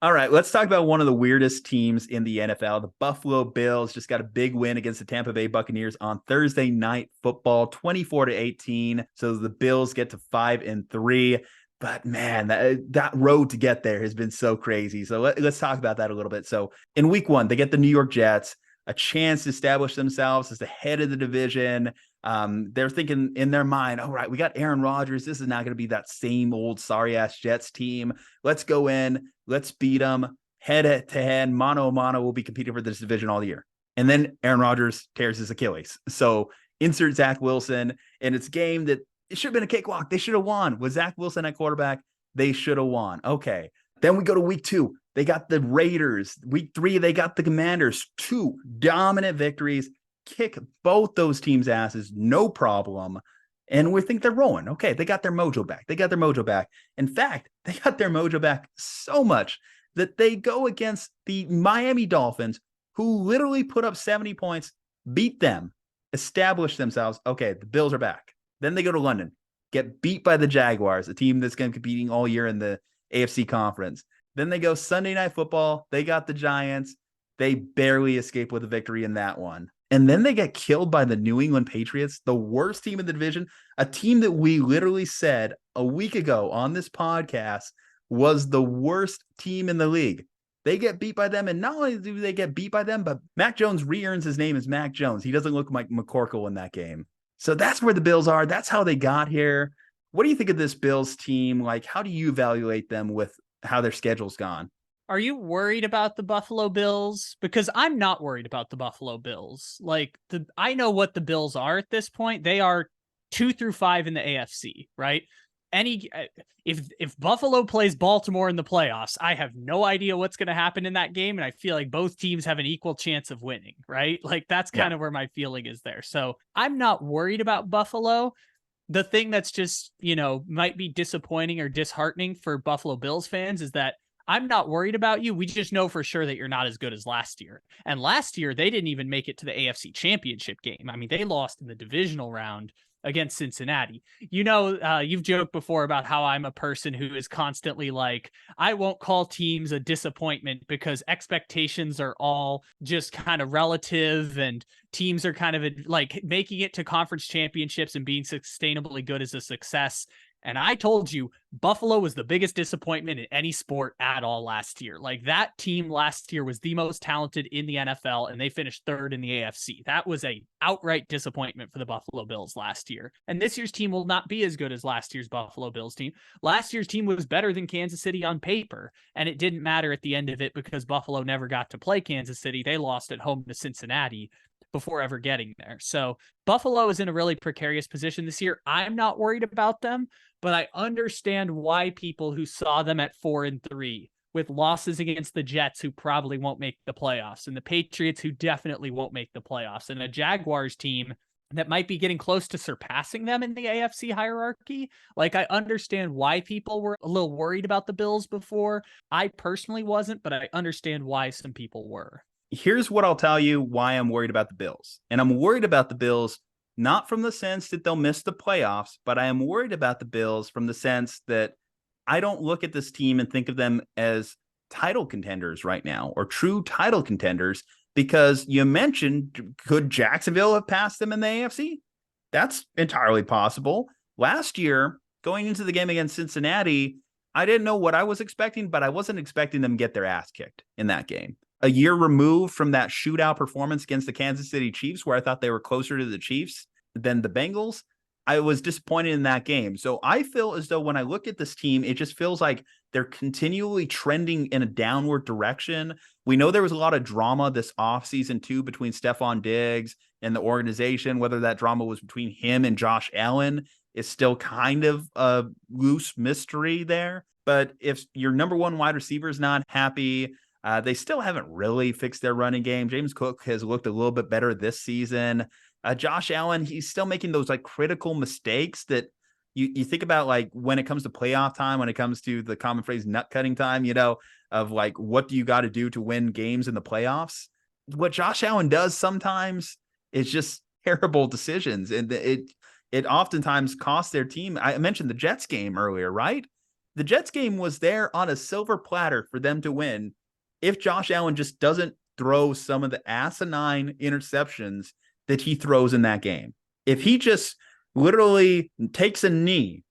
All right, let's talk about one of the weirdest teams in the NFL. The Buffalo Bills just got a big win against the Tampa Bay Buccaneers on Thursday Night Football, 24-18. So the Bills get to 5-3. But man, that road to get there has been so crazy. So let's talk about that a little bit. So in week one, they get the New York Jets, a chance to establish themselves as the head of the division. They're thinking in their mind, all right, we got Aaron Rodgers. This is not going to be that same old sorry ass Jets team. Let's go in. Let's beat them head to head. Mano a mano. We'll be competing for this division all year. And then Aaron Rodgers tears his Achilles. So insert Zach Wilson. And it's a game that it should have been a cakewalk. They should have won. With Zach Wilson at quarterback, they should have won. Okay. Then we go to week two. They got the Raiders. Week three, they got the Commanders. 2 dominant victories. Kick both those teams' asses, no problem. And we think they're rolling. Okay, they got their mojo back. They got their mojo back. In fact, they got their mojo back so much that they go against the Miami Dolphins, who literally put up 70 points, beat them, establish themselves. Okay, the Bills are back. Then they go to London, get beat by the Jaguars, a team that's going to be competing all year in the AFC conference. Then they go Sunday Night Football. They got the Giants. They barely escape with a victory in that one. And then they get killed by the New England Patriots, the worst team in the division, a team that we literally said a week ago on this podcast was the worst team in the league. They get beat by them, and not only do they get beat by them, but Mac Jones re-earns his name as Mac Jones. He doesn't look like McCorkle in that game. So that's where the Bills are. That's how they got here. What do you think of this Bills team? Like, how do you evaluate them with how their schedule's gone? Are you worried about the Buffalo Bills? Because I'm not worried about the Buffalo Bills. I know what the Bills are at this point. They are 2-5 in the AFC, right? If Buffalo plays Baltimore in the playoffs, I have no idea what's going to happen in that game, and I feel like both teams have an equal chance of winning, right? Like that's kind of where my feeling is there. So I'm not worried about Buffalo. The thing that's just, might be disappointing or disheartening for Buffalo Bills fans is that I'm not worried about you. We just know for sure that you're not as good as last year. And last year, they didn't even make it to the AFC Championship game. I mean, they lost in the divisional round against Cincinnati. You've joked before about how I'm a person who is constantly like, I won't call teams a disappointment because expectations are all just kind of relative, and teams are kind of like making it to conference championships and being sustainably good is a success. And I told you, Buffalo was the biggest disappointment in any sport at all last year. Like that team last year was the most talented in the NFL, and they finished third in the AFC. That was a outright disappointment for the Buffalo Bills last year. And this year's team will not be as good as last year's Buffalo Bills team. Last year's team was better than Kansas City on paper, and it didn't matter at the end of it because Buffalo never got to play Kansas City. They lost at home to Cincinnati before ever getting there. So Buffalo is in a really precarious position this year. I'm not worried about them, but I understand why people who saw them at 4-3 with losses against the Jets, who probably won't make the playoffs, and the Patriots, who definitely won't make the playoffs, and a Jaguars team that might be getting close to surpassing them in the AFC hierarchy. Like, I understand why people were a little worried about the Bills before. I personally wasn't, but I understand why some people were. Here's what I'll tell you why I'm worried about the Bills. And I'm worried about the Bills not from the sense that they'll miss the playoffs, but I am worried about the Bills from the sense that I don't look at this team and think of them as title contenders right now, or true title contenders, because you mentioned, could Jacksonville have passed them in the AFC? That's entirely possible. Last year, going into the game against Cincinnati, I didn't know what I was expecting, but I wasn't expecting them to get their ass kicked in that game. A year removed from that shootout performance against the Kansas City Chiefs, where I thought they were closer to the Chiefs than the Bengals, I was disappointed in that game. So I feel as though when I look at this team, it just feels like they're continually trending in a downward direction. We know there was a lot of drama this offseason too between Stephon Diggs and the organization. Whether that drama was between him and Josh Allen is still kind of a loose mystery there. But if your number one wide receiver is not happy, they still haven't really fixed their running game. James Cook has looked a little bit better this season. Josh Allen, he's still making those like critical mistakes that you think about, like when it comes to playoff time, when it comes to the common phrase nut cutting time, of like, what do you got to do to win games in the playoffs? What Josh Allen does sometimes is just terrible decisions. And it oftentimes costs their team. I mentioned the Jets game earlier, right? The Jets game was there on a silver platter for them to win if Josh Allen just doesn't throw some of the asinine interceptions that he throws in that game. If he just literally takes a knee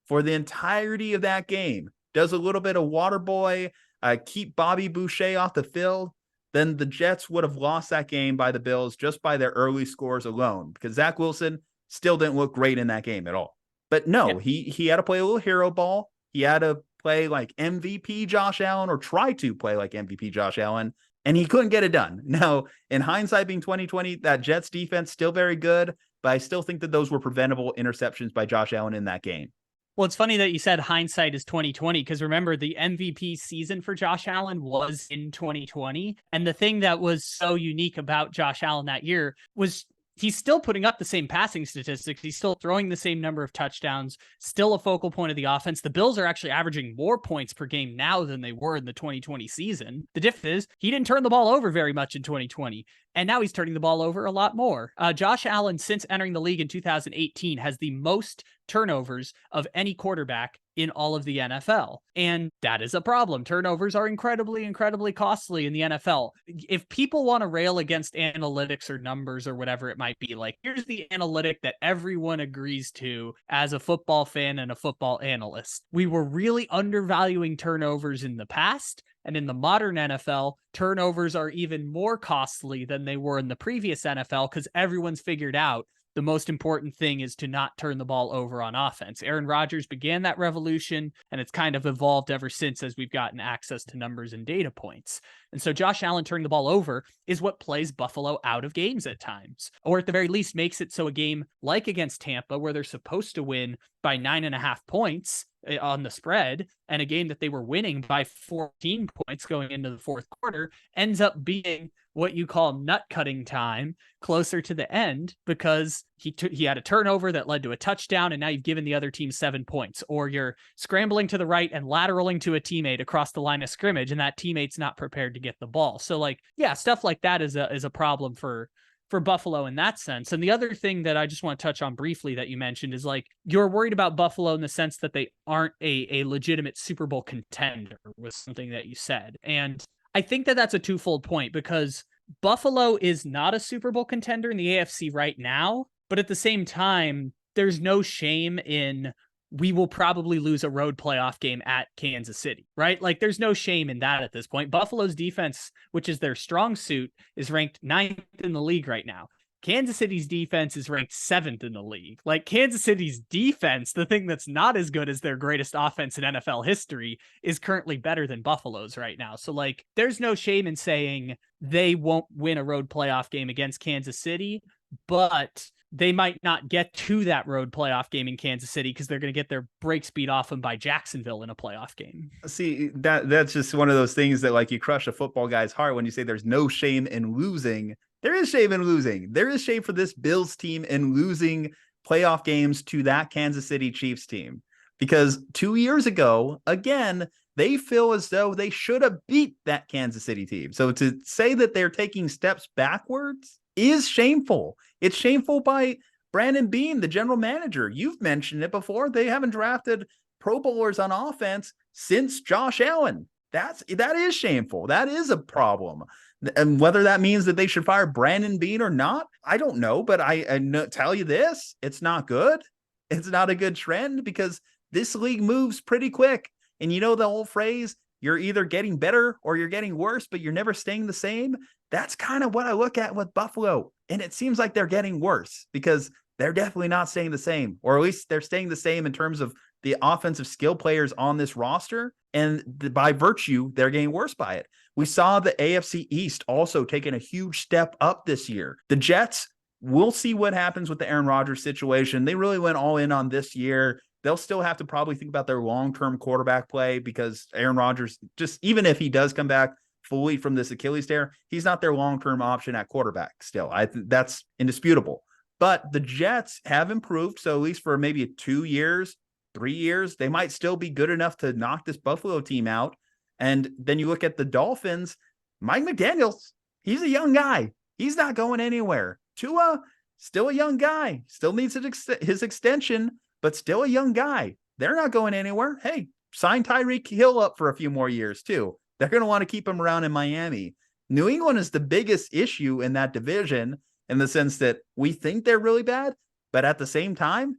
for the entirety of that game, does a little bit of water boy, keep Bobby Boucher off the field, then the Jets would have lost that game by the Bills just by their early scores alone, because Zach Wilson still didn't look great in that game at all. But no, he had to play a little hero ball. He had to play like MVP Josh Allen, or try to play like MVP Josh Allen, and he couldn't get it done. Now, in hindsight being 2020, that Jets defense still very good, but I still think that those were preventable interceptions by Josh Allen in that game. Well, it's funny that you said hindsight is 2020, because remember, the MVP season for Josh Allen was in 2020. And the thing that was so unique about Josh Allen that year was he's still putting up the same passing statistics. He's still throwing the same number of touchdowns, still a focal point of the offense. The Bills are actually averaging more points per game now than they were in the 2020 season. The difference is he didn't turn the ball over very much in 2020. And now he's turning the ball over a lot more. Josh Allen, since entering the league in 2018, has the most turnovers of any quarterback in all of the NFL. And that is a problem. Turnovers are incredibly, incredibly costly in the NFL. If people want to rail against analytics or numbers or whatever it might be, like, here's the analytic that everyone agrees to as a football fan and a football analyst. We were really undervaluing turnovers in the past. And in the modern NFL, turnovers are even more costly than they were in the previous NFL, because everyone's figured out the most important thing is to not turn the ball over on offense. Aaron Rodgers began that revolution, and it's kind of evolved ever since as we've gotten access to numbers and data points. And so Josh Allen turning the ball over is what plays Buffalo out of games at times, or at the very least makes it so a game like against Tampa, where they're supposed to win by 9.5 points on the spread, and a game that they were winning by 14 points going into the fourth quarter, ends up being what you call nut cutting time closer to the end, because he had a turnover that led to a touchdown, and now you've given the other team 7 points, or you're scrambling to the right and lateraling to a teammate across the line of scrimmage, and that teammate's not prepared to get the ball. So, like, yeah, stuff like that is a problem for Buffalo in that sense. And the other thing that I just want to touch on briefly that you mentioned is, like, you're worried about Buffalo in the sense that they aren't a legitimate Super Bowl contender, was something that you said. And I think that that's a twofold point, because Buffalo is not a Super Bowl contender in the AFC right now, but at the same time, there's no shame in we will probably lose a road playoff game at Kansas City, right? Like, there's no shame in that at this point. Buffalo's defense, which is their strong suit, is ranked 9th in the league right now. Kansas City's defense is ranked 7th in the league. Like, Kansas City's defense, the thing that's not as good as their greatest offense in NFL history, is currently better than Buffalo's right now. So, like, there's no shame in saying they won't win a road playoff game against Kansas City, but they might not get to that road playoff game in Kansas City because they're going to get their brakes beat off them by Jacksonville in a playoff game. See, that's just one of those things that, like, you crush a football guy's heart when you say there's no shame in losing. There is shame in losing. There is shame for this Bills team in losing playoff games to that Kansas City Chiefs team, because 2 years ago, again, they feel as though they should have beat that Kansas City team. So to say that they're taking steps backwards is shameful. It's shameful by Brandon Beane, the general manager. You've mentioned it before. They haven't drafted Pro Bowlers on offense since Josh Allen. That is shameful. That is a problem. And whether that means that they should fire Brandon Beane or not, I don't know. But I tell you this, it's not good. It's not a good trend, because this league moves pretty quick. And you know the old phrase, you're either getting better or you're getting worse, but you're never staying the same. That's kind of what I look at with Buffalo. And it seems like they're getting worse, because they're definitely not staying the same, or at least they're staying the same in terms of the offensive skill players on this roster. And by virtue, they're getting worse by it. We saw the AFC East also taking a huge step up this year. The Jets, we'll see what happens with the Aaron Rodgers situation. They really went all in on this year. They'll still have to probably think about their long-term quarterback play, because Aaron Rodgers, just even if he does come back fully from this Achilles tear, he's not their long-term option at quarterback still. That's indisputable. But the Jets have improved. So at least for maybe 2 years, 3 years, they might still be good enough to knock this Buffalo team out. And then you look at the Dolphins, Mike McDaniels, he's a young guy. He's not going anywhere. Tua, still a young guy, still needs his extension, but still a young guy. They're not going anywhere. Hey, sign Tyreek Hill up for a few more years too. They're going to want to keep him around in Miami. New England is the biggest issue in that division in the sense that we think they're really bad, but at the same time,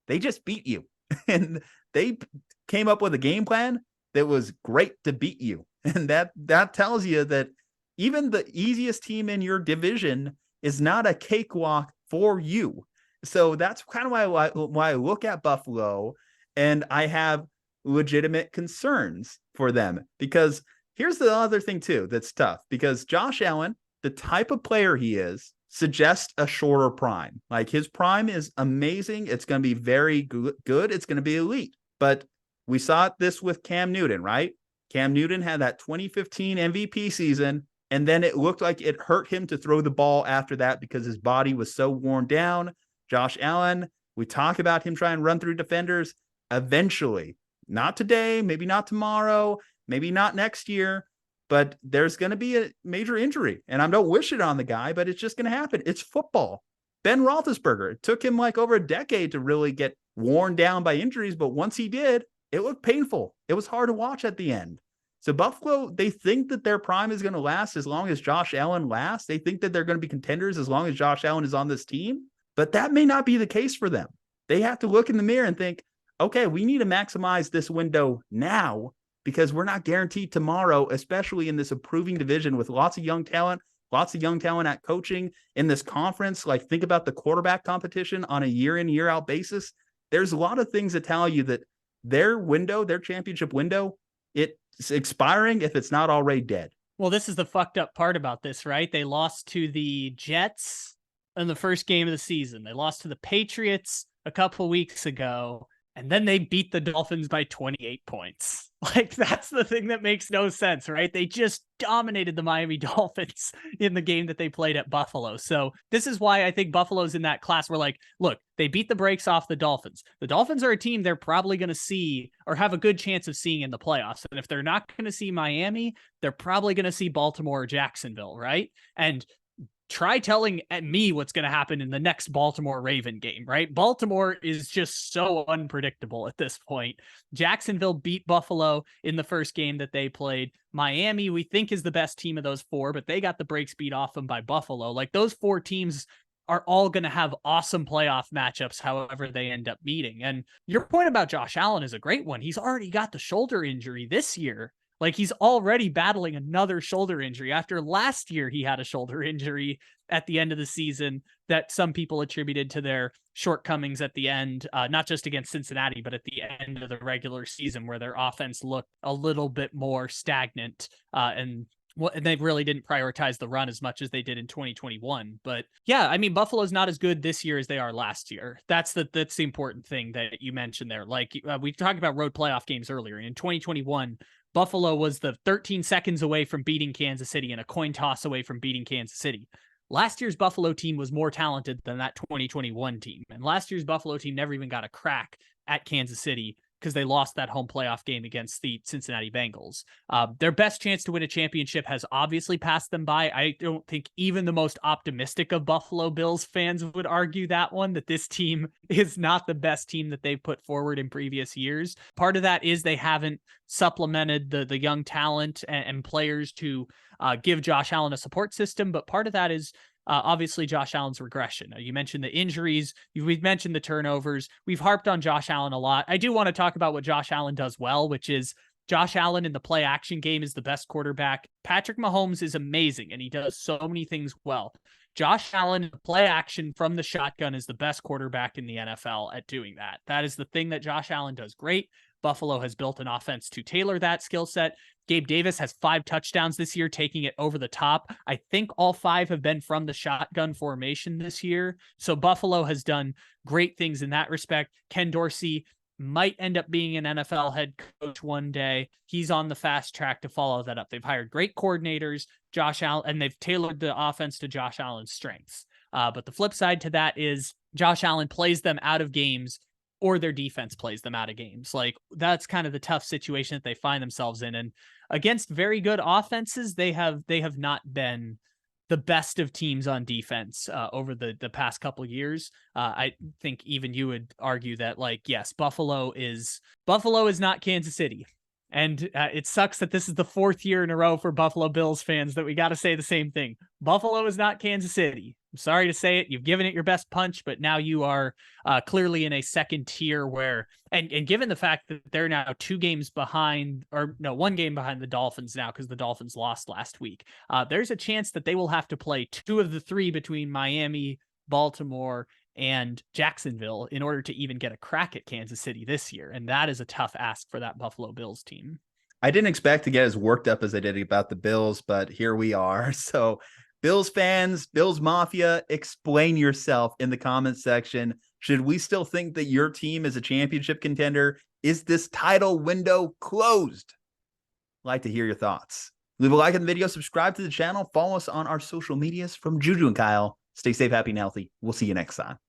they just beat you. And they came up with a game plan that was great to beat you. And that tells you that even the easiest team in your division is not a cakewalk for you. So that's kind of why I look at Buffalo and I have legitimate concerns for them. Because here's the other thing too that's tough, because Josh Allen, the type of player he is, suggests a shorter prime. Like his prime is amazing. It's going to be very good. It's going to be elite. But we saw this with Cam Newton, right? Cam Newton had that 2015 MVP season, and then it looked like it hurt him to throw the ball after that because his body was so worn down. Josh Allen, we talk about him trying to run through defenders. Eventually, not today, maybe not tomorrow, maybe not next year, but there's going to be a major injury. And I don't wish it on the guy, but it's just going to happen. It's football. Ben Roethlisberger, it took him like over a decade to really get worn down by injuries, but once he did, it looked painful. It was hard to watch at the end. So Buffalo, they think that their prime is going to last as long as Josh Allen lasts. They think that they're going to be contenders as long as Josh Allen is on this team, but that may not be the case for them. They have to look in the mirror and think, okay, we need to maximize this window now because we're not guaranteed tomorrow, especially in this improving division with lots of young talent at coaching in this conference. Like think about the quarterback competition on a year in, year out basis. There's a lot of things that tell you that their window, their championship window, it's expiring if it's not already dead. Well, this is the fucked up part about this, right? They lost to the Jets in the first game of the season. They lost to the Patriots a couple weeks ago, and then they beat the Dolphins by 28 points. Like, that's the thing that makes no sense, right? They just dominated the Miami Dolphins in the game that they played at Buffalo. So this is why I think Buffalo's in that class where, like, look, they beat the brakes off the Dolphins. The Dolphins are a team they're probably going to see or have a good chance of seeing in the playoffs. And if they're not going to see Miami, they're probably going to see Baltimore or Jacksonville, right? And try telling me what's going to happen in the next Baltimore Raven game, right? Baltimore is just so unpredictable at this point. Jacksonville beat Buffalo in the first game that they played. Miami, we think, is the best team of those four, but they got the brakes beat off them by Buffalo. Like, those four teams are all going to have awesome playoff matchups, however they end up meeting. And your point about Josh Allen is a great one. He's already got the shoulder injury this year. Like, he's already battling another shoulder injury after last year. He had a shoulder injury at the end of the season that some people attributed to their shortcomings at the end, not just against Cincinnati, but at the end of the regular season where their offense looked a little bit more stagnant, and they really didn't prioritize the run as much as they did in 2021. But yeah, I mean, Buffalo's not as good this year as they are last year. That's the important thing that you mentioned there. Like, we talked about road playoff games earlier. In 2021, Buffalo was the 13 seconds away from beating Kansas City and a coin toss away from beating Kansas City. Last year's Buffalo team was more talented than that 2021 team. And last year's Buffalo team never even got a crack at Kansas City because they lost that home playoff game against the Cincinnati Bengals. Their best chance to win a championship has obviously passed them by. I don't think even the most optimistic of Buffalo Bills fans would argue that this team is not the best team that they've put forward in previous years. Part of that is they haven't supplemented the young talent and players to give Josh Allen a support system, but part of that is obviously Josh Allen's regression. You mentioned the injuries. We've mentioned the turnovers. We've harped on Josh Allen a lot. I do want to talk about what Josh Allen does well, which is Josh Allen in the play action game is the best quarterback. Patrick Mahomes is amazing, and he does so many things well. Josh Allen in the play action from the shotgun is the best quarterback in the NFL at doing that. That is the thing that Josh Allen does great. Buffalo has built an offense to tailor that skill set. Gabe Davis has 5 touchdowns this year, taking it over the top. I think all 5 have been from the shotgun formation this year. So Buffalo has done great things in that respect. Ken Dorsey might end up being an NFL head coach one day. He's on the fast track to follow that up. They've hired great coordinators, Josh Allen, and they've tailored the offense to Josh Allen's strengths. But the flip side to that is Josh Allen plays them out of games, or their defense plays them out of games. Like, that's kind of the tough situation that they find themselves in. And against very good offenses, they have not been the best of teams on defense over the past couple years. I think even you would argue that, like, yes, Buffalo is not Kansas City. And it sucks that this is the 4th year in a row for Buffalo Bills fans that we got to say the same thing. Buffalo is not Kansas City. I'm sorry to say it. You've given it your best punch, but now you are clearly in a second tier where, and given the fact that they're now 2 games behind, or no, 1 game behind the Dolphins now because the Dolphins lost last week, there's a chance that they will have to play 2 of the 3 between Miami, Baltimore, and Jacksonville in order to even get a crack at Kansas City this year. And that is a tough ask for that Buffalo Bills team. I didn't expect to get as worked up as I did about the Bills, but here we are. So Bills fans, Bills Mafia, explain yourself in the comments section. Should we still think that your team is a championship contender? Is this title window closed? I'd like to hear your thoughts. Leave a like on the video, subscribe to the channel, follow us on our social medias. From Juju and Kyle, stay safe, happy, and healthy. We'll see you next time.